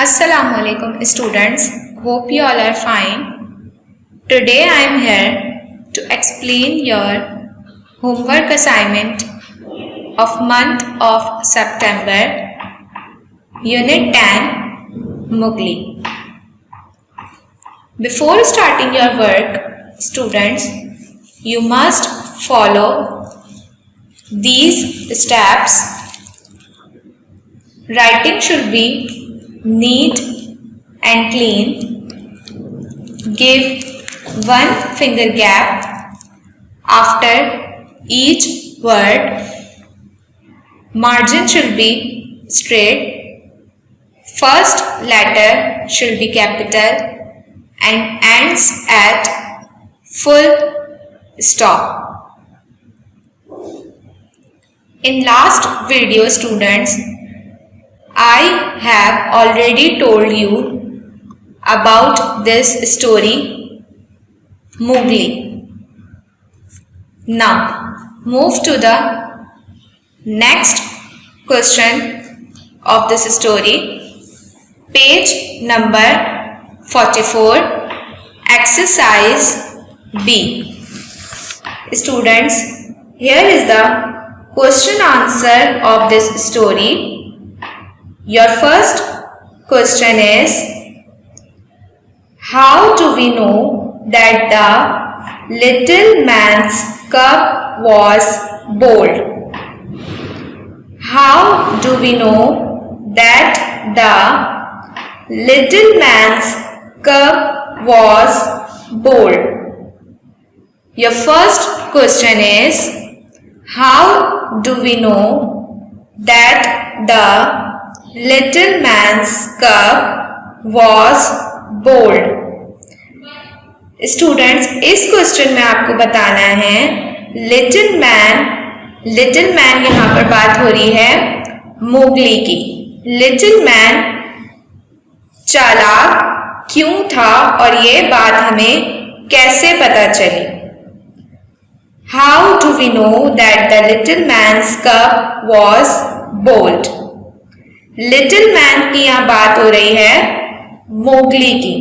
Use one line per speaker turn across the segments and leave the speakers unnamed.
Assalamualaikum students, hope you all are fine. Today I am here to explain your homework assignment of month of September, Unit 10, Mowgli. Before starting your work, students, you must follow these steps. Writing should be neat and clean. Give one finger gap after each word. Margin should be straight. First letter should be capital and ends at full stop. In last video, students, I have already told you about this story, Mowgli. Now, move to the next question of this story. Page number 44, exercise B. Students, here is the question answer of this story. Your first question is, how do we know that the little man's cub was bold? How do we know that the little man's cub was bold? Your first question is, how do we know that the little man's cub was bold? Students, इस question में आपको बताना है little man यहाँ पर बात हो रही है मोगली की। लिटिल मैन चालाक क्यों था और ये बात हमें कैसे पता चली? How do we know that the little man's cub was bold? Little man की यहां बात हो रही है मोगली की।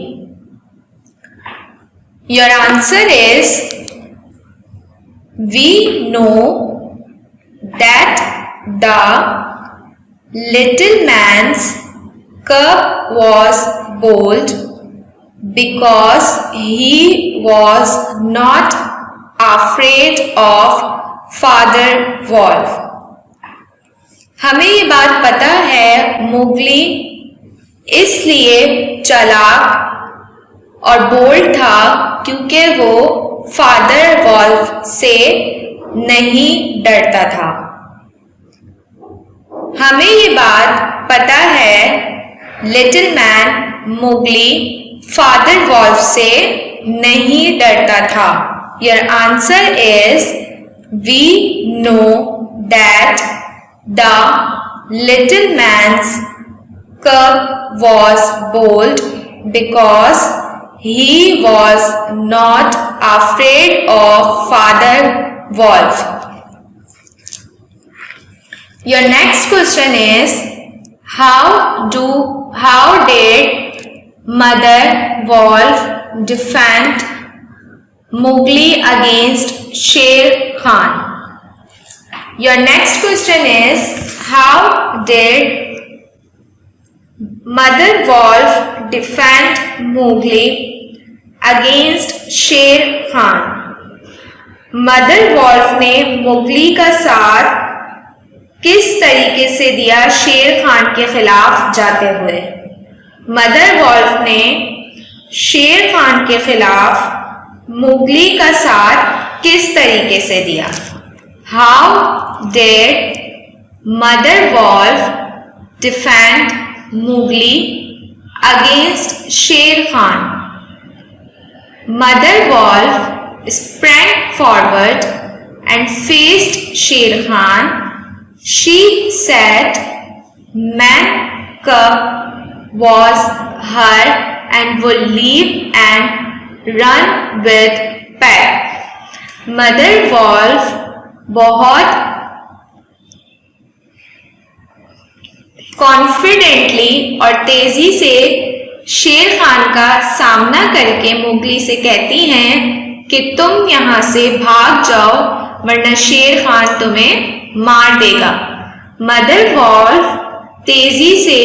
Your answer is, we know that the little man's cub was bold because he was not afraid of Father Wolf. हमें ये बात पता है मोगली इसलिए चालाक और बोल्ड था क्योंकि वो फादर वॉल्फ से नहीं डरता था। हमें ये बात पता है little man Mowgli father wolf से नहीं डरता था। Your answer is, we know that the little man's cub was bold because he was not afraid of Father Wolf. Your next question is, how did Mother Wolf defend Mowgli against Sher Khan? Your next question is, how did Mother Wolf defend Mowgli against Sher Khan? Mother Wolf ने Mowgli का साथ किस तरीके से दिया शेर खान के खिलाफ जाते हुए? मदर वॉल्फ ने शेर खान के खिलाफ मोगली का साथ किस तरीके से दिया? How did Mother Wolf defend Mowgli against Sher Khan? Mother Wolf sprang forward and faced Sher Khan. She said, "Man cub was her and would leave and run with pet." Mother Wolf बहुत confidently और तेजी से शेर खान का सामना करके Mowgli से कहती हैं कि तुम यहाँ से भाग जाओ वरना शेर खान तुम्हें मार देगा। मदर वॉल्फ तेजी से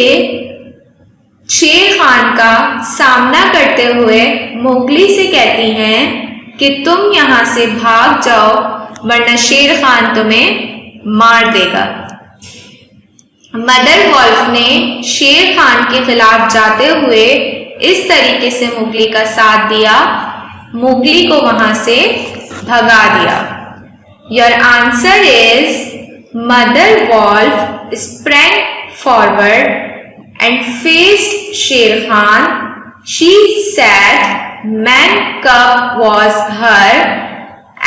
शेर खान का सामना करते हुए मोगली से कहती हैं कि तुम यहाँ से भाग जाओ वरना शेर खान तुम्हें मार देगा। मदर वॉल्फ ने शेर खान के खिलाफ जाते हुए इस तरीके से मोगली का साथ दिया, मोगली को वहां से भगा दिया। Your answer is mother wolf sprang forward and faced Sher Khan. She said man cub was her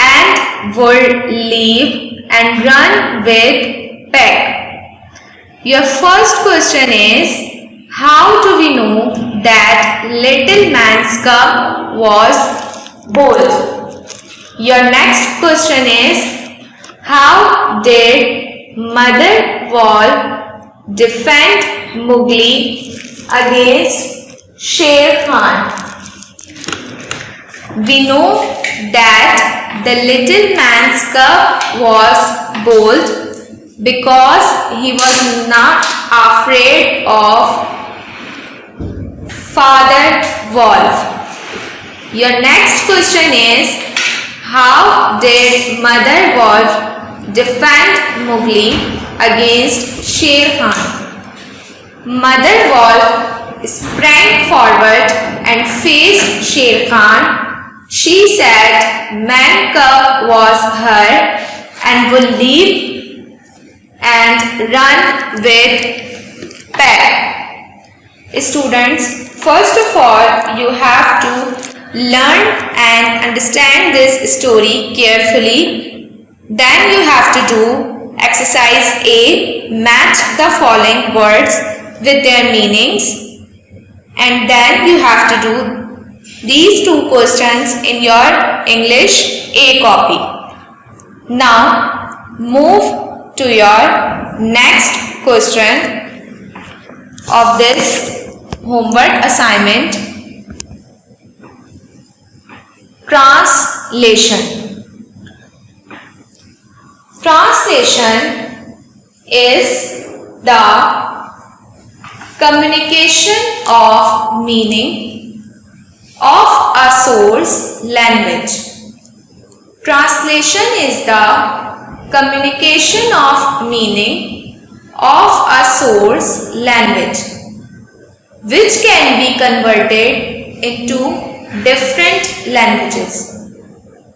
and would leave and run with pack. Your first question is, how do we know that little man's cub was bold? Your next question is, how did Mother Wolf defend Mowgli against Sher Khan? We know that the little man's cub was bold because he was not afraid of Father Wolf. Your next question is, how did Mother Wolf defend Mowgli against Sher Khan? Mother Wolf sprang forward and faced Sher Khan. She said man cub was her and would leave and run with pack. Students, first of all, you have to learn and understand this story carefully. Then you have to do exercise A, match the following words with their meanings, and then you have to do these two questions in your English A copy. Now move to your next question of this homework assignment. Translation. Translation is the communication of meaning of a source language. Translation is the communication of meaning of a source language, which can be converted into different languages.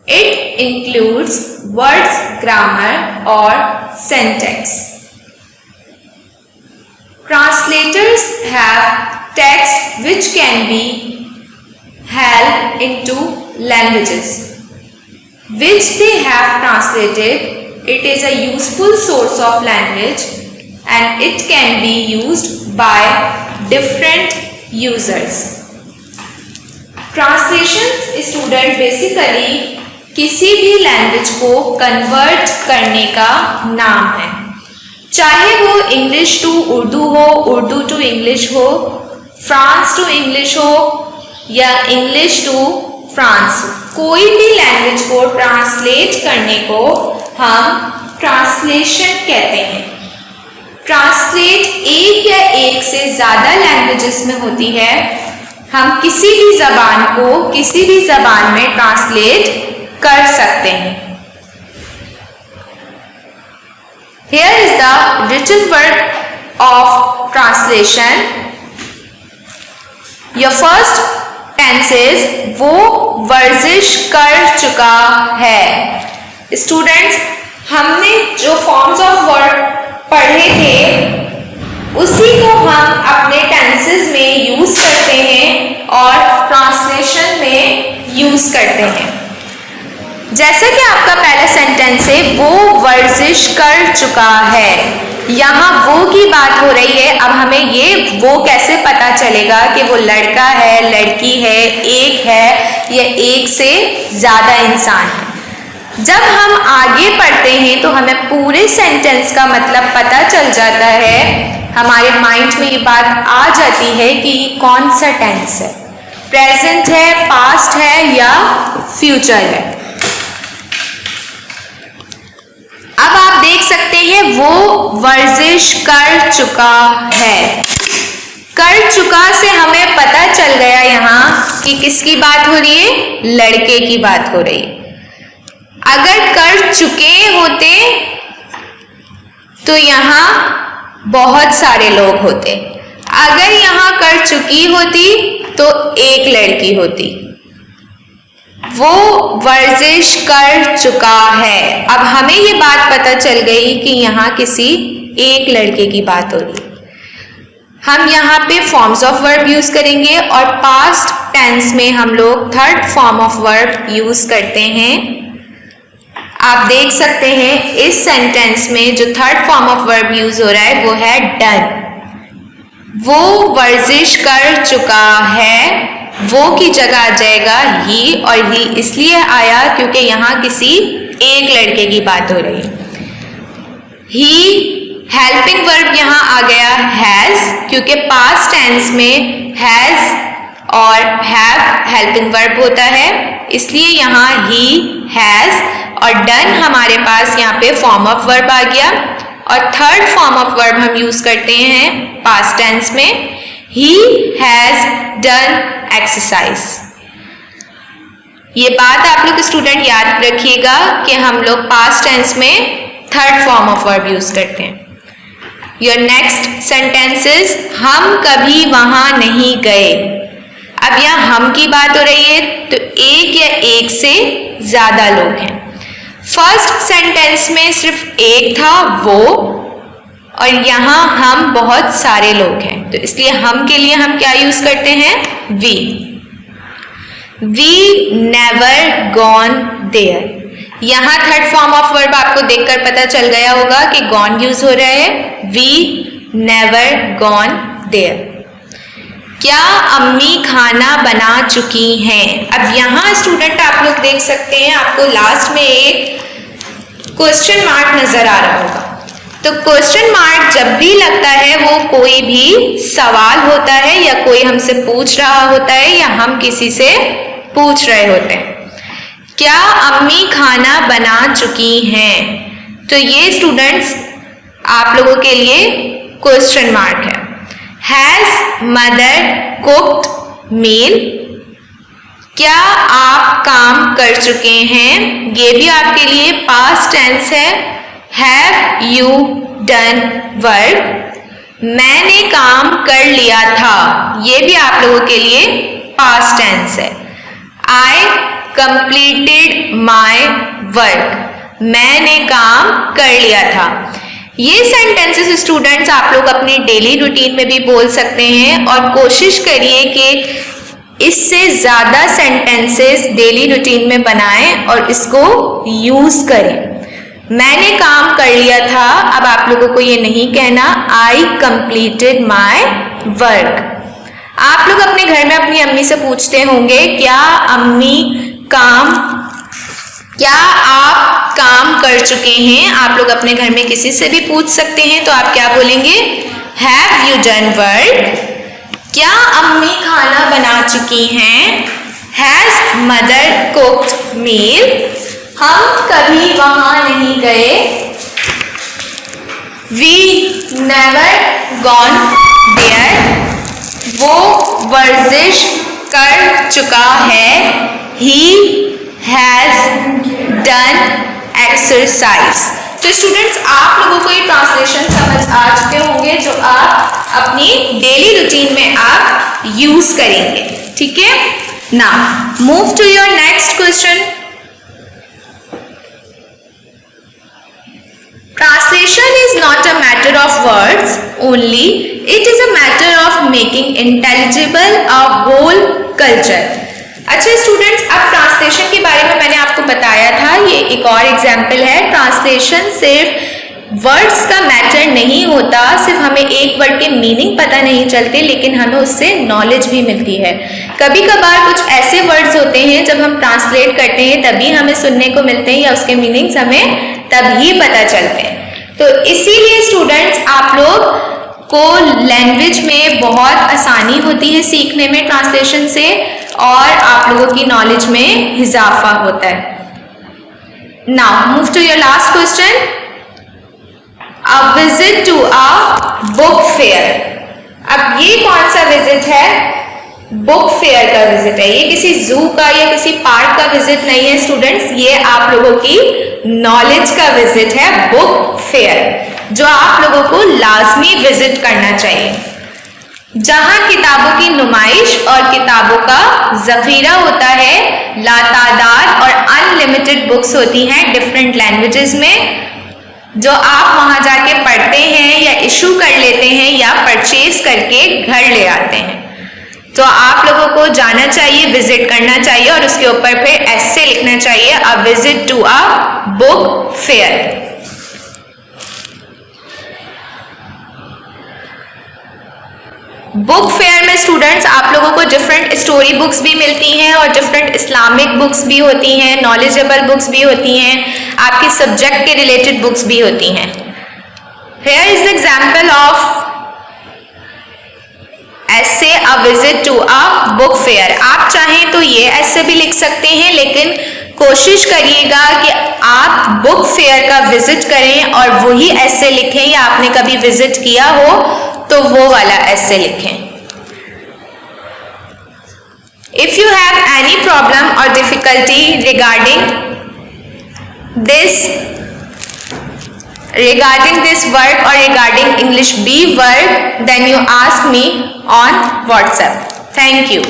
It includes words, grammar, or syntax. Translators have text which can be held into languages which they have translated. It is a useful source of language and it can be used by different users. Translation student basically किसी भी language को convert करने का नाम है, चाहे वो English to Urdu हो, उर्दू टू इंग्लिश हो, फ्रांस टू इंग्लिश हो या इंग्लिश टू फ्रांस। कोई भी लैंग्वेज को ट्रांसलेट करने को हम ट्रांसलेशन कहते हैं। ट्रांसलेट एक या एक से ज़्यादा लैंग्वेजेस में होती है। हम किसी भी ज़बान को किसी भी ज़बान में ट्रांसलेट कर सकते हैं। Here is the written work of translation. Your first tense is वो वर्जिश कर चुका है। Students, हमने जो forms of word पढ़े थे उसी को हम अपने tenses में यूज करते हैं और ट्रांसलेशन में यूज करते हैं। जैसे कि आपका पहला सेंटेंस है वो वर्जिश कर चुका है, यहाँ वो की बात हो रही है। अब हमें ये वो कैसे पता चलेगा कि वो लड़का है, लड़की है, एक है या एक से ज़्यादा इंसान है। जब हम आगे पढ़ते हैं तो हमें पूरे सेंटेंस का मतलब पता चल जाता है, हमारे माइंड में ये बात आ जाती है कि कौन सा टेंस है, प्रेजेंट है, पास्ट है या फ्यूचर है। अब आप देख सकते हैं वो वर्जिश कर चुका है। कर चुका से हमें पता चल गया यहाँ कि किसकी बात हो रही है, लड़के की बात हो रही है। अगर कर चुके होते तो यहाँ बहुत सारे लोग होते, अगर यहाँ कर चुकी होती तो एक लड़की होती। वो वर्जिश कर चुका है। अब हमें ये बात पता चल गई कि यहाँ किसी एक लड़के की बात हो रही है। हम यहाँ पे फॉर्म्स ऑफ वर्ब यूज करेंगे और पास्ट टेंस में हम लोग third form of verb use करते हैं। आप देख सकते हैं इस सेंटेंस में जो third form of verb use हो रहा है वो है डन। वो वर्जिश कर चुका है, वो की जगह आ जाएगा ही, और ही इसलिए आया क्योंकि यहाँ किसी एक लड़के की बात हो रही है। ही हेल्पिंग वर्ब यहाँ आ गया हैज, क्योंकि पास्ट टेंस में हैज और हैव हेल्पिंग वर्ब होता है, इसलिए यहाँ ही हैज और डन हमारे पास यहाँ पे फॉर्म ऑफ वर्ब आ गया। और थर्ड फॉर्म ऑफ वर्ब हम यूज करते हैं पास्ट टेंस में, ही हैज डन एक्सरसाइज। ये बात आप लोग स्टूडेंट याद रखिएगा कि हम लोग पास्ट टेंस में third form of verb use करते हैं। योर नेक्स्ट सेंटेंसेस, हम कभी वहां नहीं गए। अब यहाँ हम की बात हो रही है तो एक या एक से ज्यादा लोग हैं। फर्स्ट सेंटेंस में सिर्फ एक था वो, और यहाँ हम बहुत सारे लोग हैं, तो इसलिए हम के लिए हम क्या यूज करते हैं, we. We never gone there. यहाँ थर्ड फॉर्म ऑफ वर्ब आपको देखकर पता चल गया होगा कि गॉन यूज हो रहा है, वी नेवर गॉन देयर। क्या अम्मी खाना बना चुकी हैं। अब यहाँ स्टूडेंट आप लोग देख सकते हैं, आपको लास्ट में एक क्वेश्चन मार्क नजर आ रहा होगा। तो क्वेश्चन मार्क जब भी लगता है वो कोई भी सवाल होता है या कोई हमसे पूछ रहा होता है या हम किसी से पूछ रहे होते हैं। क्या अम्मी खाना बना चुकी हैं, तो ये स्टूडेंट्स आप लोगों के लिए क्वेश्चन मार्क है। Has mother cooked meal. क्या आप काम कर चुके हैं, ये भी आपके लिए पास्ट टेंस है। Have you done work. मैंने काम कर लिया था, ये भी आप लोगों के लिए पास्ट टेंस है। I completed my work. मैंने काम कर लिया था। ये सेंटेंसेस स्टूडेंट्स आप लोग अपने डेली रूटीन में भी बोल सकते हैं और कोशिश करिए कि इससे ज़्यादा सेंटेंसेस डेली रूटीन में बनाएं और इसको यूज़ करें। मैंने काम कर लिया था, अब आप लोगों को ये नहीं कहना आई कंप्लीटेड माई वर्क। आप लोग अपने घर में अपनी अम्मी से पूछते होंगे क्या आप काम कर चुके हैं। आप लोग अपने घर में किसी से भी पूछ सकते हैं, तो आप क्या बोलेंगे, हैव यू डन वर्क। क्या अम्मी खाना बना चुकी हैं, हैज मदर कुक्ड मील। हम कभी वहां नहीं गए, वी नेवर गॉन देयर। वो वर्जिश कर चुका है, ही हैज डन एक्सरसाइज। तो स्टूडेंट्स आप लोगों को ये ट्रांसलेशन समझ आ चुके होंगे जो आप अपनी डेली रूटीन में आप यूज करेंगे। ठीक है, now move to your next question. Translation is not a matter of words only, it is a matter of making intelligible a whole culture. अच्छा स्टूडेंट्स, अब ट्रांसलेशन के बारे में मैंने आपको बताया था, ये एक और एग्जाम्पल है। ट्रांसलेशन सिर्फ वर्ड्स का मैटर नहीं होता, सिर्फ हमें एक वर्ड के मीनिंग पता नहीं चलते, लेकिन हमें उससे नॉलेज भी मिलती है। कभी कभार कुछ ऐसे वर्ड्स होते हैं जब हम ट्रांसलेट करते हैं तभी हमें सुनने को मिलते हैं या उसके मीनिंग्स हमें तभी पता चलते हैं। तो इसीलिए स्टूडेंट्स आप लोग को लैंग्वेज में बहुत आसानी होती है सीखने में ट्रांसलेशन से, और आप लोगों की नॉलेज में इजाफा होता है। Now move to your last question. A visit to a book fair. अब ये कौन सा विजिट है? बुक फेयर का विजिट है। ये किसी जू का या किसी पार्क का विजिट नहीं है स्टूडेंट्स, ये आप लोगों की नॉलेज का विजिट है, बुक फेयर, जो आप लोगों को लाजमी विजिट करना चाहिए, जहां किताबों की नुमाइश और किताबों का जखीरा होता है। लातादाद और अनलिमिटेड बुक्स होती हैं डिफरेंट लैंग्वेजेस में, जो आप वहां जाके पढ़ते हैं या इशू कर लेते हैं या परचेज करके घर ले आते हैं। तो आप लोगों को जाना चाहिए, विजिट करना चाहिए और उसके ऊपर फिर ऐसे लिखना चाहिए, a visit to a book fair. Book fair में स्टूडेंट्स आप लोगों को डिफरेंट स्टोरी बुक्स भी मिलती हैं और डिफरेंट इस्लामिक बुक्स भी होती हैं, नॉलेजेबल बुक्स भी होती हैं, आपके सब्जेक्ट के रिलेटेड बुक्स भी होती हैं। हियर इज एग्जांपल ऑफ ऐसे a visit to a book fair. आप चाहें तो ये ऐसे भी लिख सकते हैं, लेकिन कोशिश करिएगा कि आप बुक फेयर का विजिट करें और वही ऐसे लिखें, या आपने कभी विजिट किया हो तो वो वाला ऐसे लिखें। If you have any problem और difficulty regarding this work or regarding English B work, then you ask me on WhatsApp. Thank you.